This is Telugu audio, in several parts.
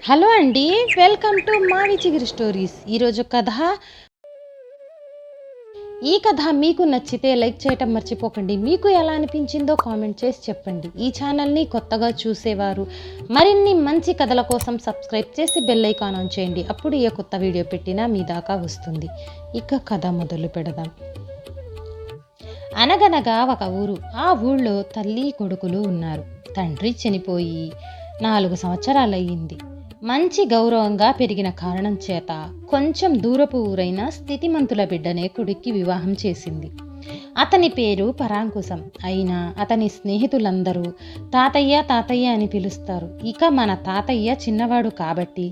హలో అండి. వెల్కమ్ టు మావి చిగురు స్టోరీస్. ఈరోజు కథ. ఈ కథ మీకు నచ్చితే లైక్ చేయటం మర్చిపోకండి. మీకు ఎలా అనిపించిందో కామెంట్ చేసి చెప్పండి. ఈ ఛానల్ని కొత్తగా చూసేవారు మరిన్ని మంచి కథల కోసం సబ్స్క్రైబ్ చేసి బెల్ ఐకాన్ ఆన్ చేయండి. అప్పుడు ఏ కొత్త వీడియో పెట్టినా మీ దాకా వస్తుంది. ఇక కథ మొదలు పెడదాం. అనగనగా ఒక ఊరు. ఆ ఊళ్ళో తల్లి కొడుకులు ఉన్నారు. తండ్రి చనిపోయి 4 సంవత్సరాలయ్యింది. మంచి గౌరవంగా పెరిగిన కారణం చేత కొంచెం దూరపు ఊరైన స్థితిమంతుల బిడ్డనే కొడుక్కి వివాహం చేసింది. అతని పేరు పరాంకుశం. అయినా అతని స్నేహితులందరూ తాతయ్య తాతయ్య అని పిలుస్తారు. ఇక మన తాతయ్య చిన్నవాడు కాబట్టి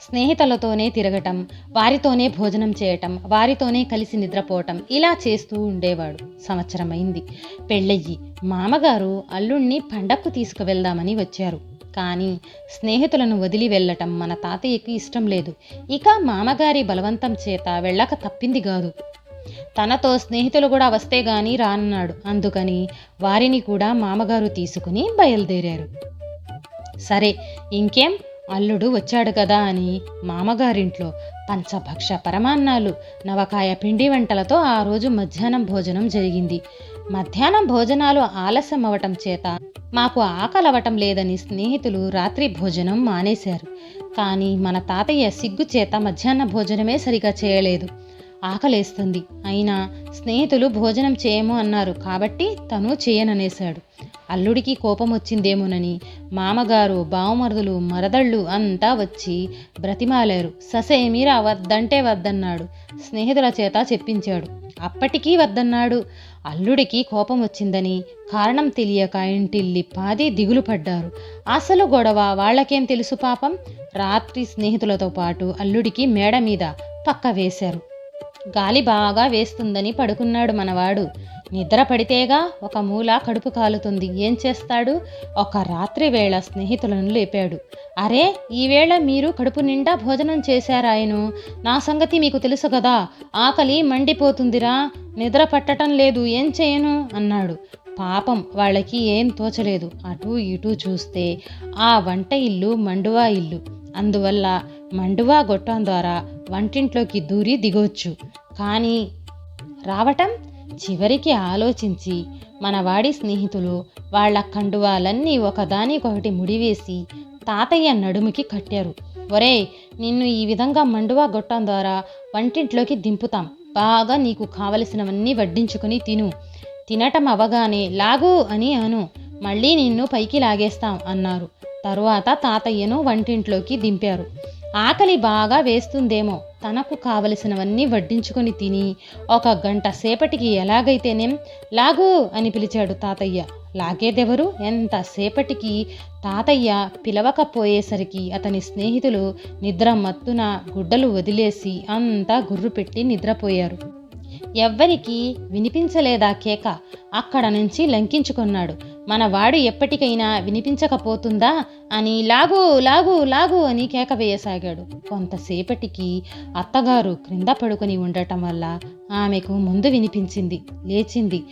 స్నేహితులతోనే తిరగటం, వారితోనే భోజనం చేయటం, వారితోనే కలిసి నిద్రపోవటం ఇలా చేస్తూ ఉండేవాడు. సంవత్సరమైంది పెళ్ళయ్యి. మామగారు అల్లుణ్ణి పండక్కు తీసుకువెళ్దామని వచ్చారు. కానీ స్నేహితులను వదిలి వెళ్ళటం మన తాతయ్యకి ఇష్టం లేదు. ఇక మామగారి బలవంతం చేత వెళ్ళక తప్పింది కాదు. తనతో స్నేహితులు కూడా వస్తే గాని రానన్నాడు. అందుకని వారిని కూడా మామగారు తీసుకుని బయలుదేరారు. సరే ఇంకేం, అల్లుడు వచ్చాడు కదా అని మామగారింట్లో పంచభక్ష పరమాన్నాలు, నవకాయ పిండి వంటలతో ఆ రోజు మధ్యాహ్నం భోజనం జరిగింది. మధ్యాహ్నం భోజనాలు ఆలస్యం అవటం చేత మాకు ఆకలవటం లేదని స్నేహితులు రాత్రి భోజనం మానేశారు. కానీ మన తాతయ్య సిగ్గు చేత మధ్యాహ్న భోజనమే సరిగా చేయలేదు. ఆకలేస్తుంది అయినా స్నేహితులు భోజనం చేయము అన్నారు కాబట్టి తను చేయననేశాడు. అల్లుడికి కోపం వచ్చిందేమోనని మామగారు, బావమరుదులు, మరదళ్ళు అంతా వచ్చి బ్రతిమాలారు. ససేమీరా వద్దంటే వద్దన్నాడు. స్నేహితుల చేత చెప్పించాడు. అప్పటికీ వద్దన్నాడు. అల్లుడికి కోపం వచ్చిందని కారణం తెలియక ఇంటిల్లి పాది దిగులు పడ్డారు. అసలు గొడవ వాళ్ళకేం తెలుసు పాపం. రాత్రి స్నేహితులతో పాటు అల్లుడికి మేడ మీద పక్క వేశారు. గాలి బాగా వేస్తుందని పడుకున్నాడు మనవాడు. నిద్ర పడితేగా ఒక మూల కడుపు కాలుతుంది. ఏం చేస్తాడు? ఒక రాత్రి వేళ స్నేహితులను లేపాడు. అరే, ఈవేళ మీరు కడుపు నిండా భోజనం చేశారాయను. నా సంగతి మీకు తెలుసు కదా. ఆకలి మండిపోతుందిరా, నిద్ర పట్టడం లేదు, ఏం చేయను అన్నాడు. పాపం వాళ్ళకి ఏం తోచలేదు. అటూ ఇటూ చూస్తే ఆ వంట ఇల్లు మండువా ఇల్లు. అందువల్ల మండువా గొట్టం ద్వారా వంటింట్లోకి దూరి దిగొచ్చు. కానీ రావటం చివరికి ఆలోచించి మనవాడి స్నేహితులు వాళ్ళ కండువాలన్నీ ఒకదానికొకటి ముడివేసి తాతయ్య నడుముకి కట్టారు. ఒరేయ్, నిన్ను ఈ విధంగా మండువా గొట్టం ద్వారా వంటింట్లోకి దింపుతాం. బాగా నీకు కావలసినవన్నీ వడ్డించుకొని తిను. తినటం అవగానే లాగు అని అను. మళ్ళీ నిన్ను పైకి లాగేస్తాం అన్నారు. తరువాత తాతయ్యను వంటింట్లోకి దింపారు. ఆకలి బాగా వేస్తుందేమో. తనకు కావలసినవన్నీ వడ్డించుకొని తిని 1 గంట సేపటికి ఎలాగైతేనేం లాగు అని పిలిచాడు తాతయ్య. లాగేదెవరు? ఎంతసేపటికి తాతయ్య పిలవకపోయేసరికి అతని స్నేహితులు నిద్ర మత్తున గుడ్డలు వదిలేసి అంతా గుర్రు పెట్టి నిద్రపోయారు. ఎవ్వరికి వినిపించలేదా కేక. అక్కడ నుంచి లంకించుకున్నాడు. మనవాడు ఎప్పటికైనా వినిపించకపోతుందా అని లాగు లాగు లాగు అని కేక వేయసాగాడు. కొంతసేపటికి అత్తగారు క్రింద పడుకొని ఉండటం వల్ల ఆమెకు ముందు వినిపించింది. లేచింది.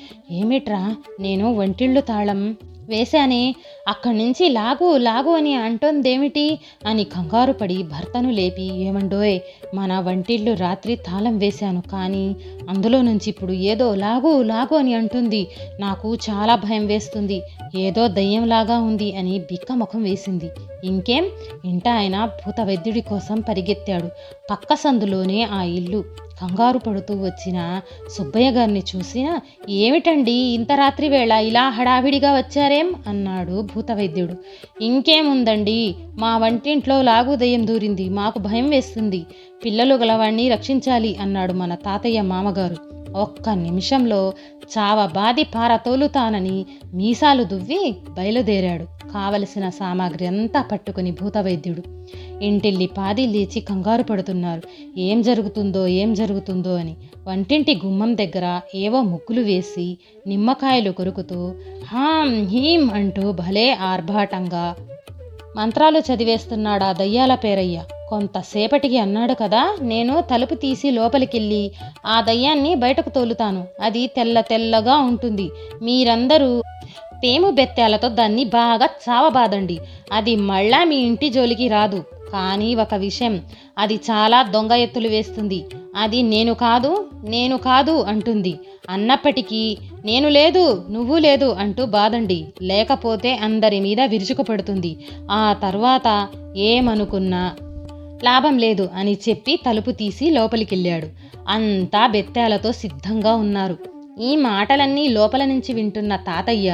ఏమిట్రా, నేను వంటిళ్ళు తాళం వేశానే, అక్కడి నుంచి లాగు లాగు అని అంటోందేమిటి అని కంగారు పడి భర్తను లేపి, ఏమండోయ్, మన వంటిళ్ళు రాత్రి తాళం వేశాను, కానీ అందులో నుంచి ఇప్పుడు ఏదో లాగు లాగు అని అంటుంది. నాకు చాలా భయం వేస్తుంది. ఏదో దయ్యంలాగా ఉంది అని బిక్క ముఖం వేసింది. ఇంకేం, ఇంట ఆయన భూత వైద్యుడి కోసం పరిగెత్తాడు. పక్క సందులోనే ఆ ఇల్లు. కంగారు పడుతూ వచ్చిన సుబ్బయ్య గారిని చూసిన, ఏమిటండి ఇంత రాత్రి వేళ ఇలా హడావిడిగా వచ్చారేం అన్నాడు భూత వైద్యుడు. ఇంకేముందండి, మా వంటింట్లో లాగు దయ్యం దూరింది, మాకు భయం వేస్తుంది, పిల్లలు గలవాణ్ణి రక్షించాలి అన్నాడు మన తాతయ్య మామగారు. 1 నిమిషంలో చావబాది పారతోలుతానని మీసాలు దువ్వి బయలుదేరాడు. కావలసిన సామాగ్రి అంతా పట్టుకుని భూతవైద్యుడు. ఇంటిల్లి పాది లేచి కంగారు పడుతున్నారు. ఏం జరుగుతుందో అని. వంటింటి గుమ్మం దగ్గర ఏవో ముగ్గులు వేసి నిమ్మకాయలు కొరుకుతూ హాం హీం అంటూ భలే ఆర్భాటంగా మంత్రాలు చదివేస్తున్నాడా దయ్యాల పేరయ్య. కొంతసేపటికి అన్నాడు కదా, నేను తలుపు తీసి లోపలికెళ్ళి ఆ దయ్యాన్ని బయటకు తోలుతాను. అది తెల్ల తెల్లగా ఉంటుంది. మీరందరూ పేము బెత్తాలతో దాన్ని బాగా చావబాదండి. అది మళ్ళా మీ ఇంటి జోలికి రాదు. కానీ ఒక విషయం, అది చాలా దొంగ ఎత్తులు వేస్తుంది. అది నేను కాదు అంటుంది. అన్నప్పటికీ నేను లేదు, నువ్వు లేదు అంటూ బాదండి, లేకపోతే అందరి మీద విరుచుకుపడుతుంది. ఆ తర్వాత ఏమనుకున్నా లాభం లేదు అని చెప్పి తలుపు తీసి లోపలికెళ్ళాడు. అంతా బెత్తాలతో సిద్ధంగా ఉన్నారు. ఈ మాటలన్నీ లోపల నుంచి వింటున్న తాతయ్య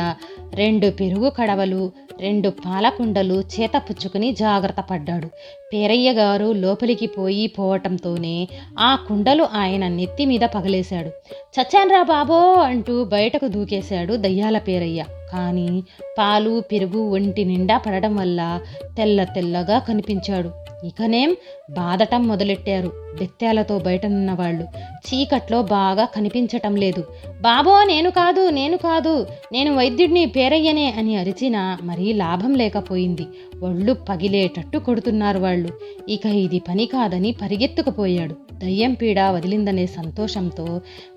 2 పెరుగు కడవలు, 2 పాలకుండలు చేత పుచ్చుకుని జాగ్రత్త పడ్డాడు. పేరయ్య గారు లోపలికి పోవటంతోనే ఆ కుండలు ఆయన నెత్తి మీద పగలేశాడు. చచ్చాన్రా బాబో అంటూ బయటకు దూకేశాడు దయ్యాల పేరయ్య. కానీ పాలు పెరుగు ఒంటి నిండా పడడం వల్ల తెల్లగా కనిపించాడు. ఇకనేం బాదటం మొదలెట్టారు బెత్తాలతో బయటనున్న వాళ్ళు. చీకట్లో బాగా కనిపించటం లేదు. బాబో నేను కాదు, నేను వైద్యుడిని, పేరయ్యనే అని అరిచినా మరీ లాభం లేకపోయింది. ఒళ్ళు పగిలేటట్టు కొడుతున్నారు వాళ్ళు. ఇక ఇది పని కాదని పరిగెత్తుకుపోయాడు. దయ్యం పీడ వదిలిందనే సంతోషంతో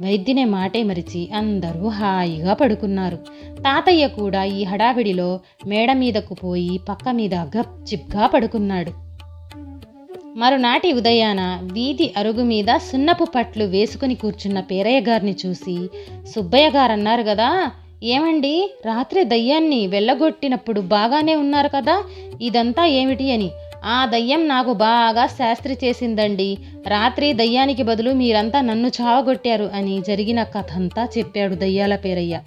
వైద్యునే మాటే మరిచి అందరూ హాయిగా పడుకున్నారు. తాతయ్య కూడా ఈ హడావిడిలో మేడ మీదకు పోయి పక్క మీద గప్చిప్గా పడుకున్నాడు. మరునాటి ఉదయాన వీధి అరుగు మీద సున్నపు పట్లు వేసుకుని కూర్చున్న పేరయ్య గారిని చూసి, సుబ్బయ్య గారన్నారు కదా, ఏమండి రాత్రి దయ్యాన్ని వెళ్ళగొట్టినప్పుడు బాగానే ఉన్నారు కదా, ఇదంతా ఏమిటి అని. ఆ దయ్యం నాకు బాగా శాస్త్రి చేసిందండి. రాత్రి దయ్యానికి బదులు మీరంతా నన్ను చావగొట్టారు అని జరిగిన కథంతా చెప్పాడు దయ్యాల పేరయ్య.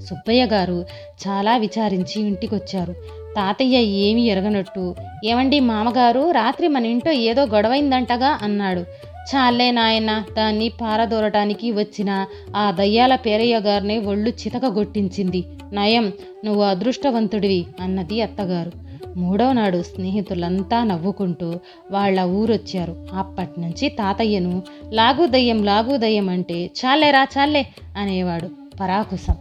సుబ్బయ్య గారు చాలా విచారించి ఇంటికొచ్చారు. తాతయ్య ఏమీ ఎరగనట్టు, ఏమండి మామగారు, రాత్రి మన ఇంట్లో ఏదో గొడవైందంటగా అన్నాడు. చాలే నాయన, దాన్ని పారదోరటానికి వచ్చిన ఆ దయ్యాల పేరయ్య గారిని ఒళ్ళు చితకగొట్టించింది. నయం, నువ్వు అదృష్టవంతుడివి అన్నది అత్తగారు. 3వ నాడు స్నేహితులంతా నవ్వుకుంటూ వాళ్ళ ఊరొచ్చారు. అప్పటినుంచి తాతయ్యను లాగు దయ్యం అంటే చాలే అనేవాడు పరాకుసం.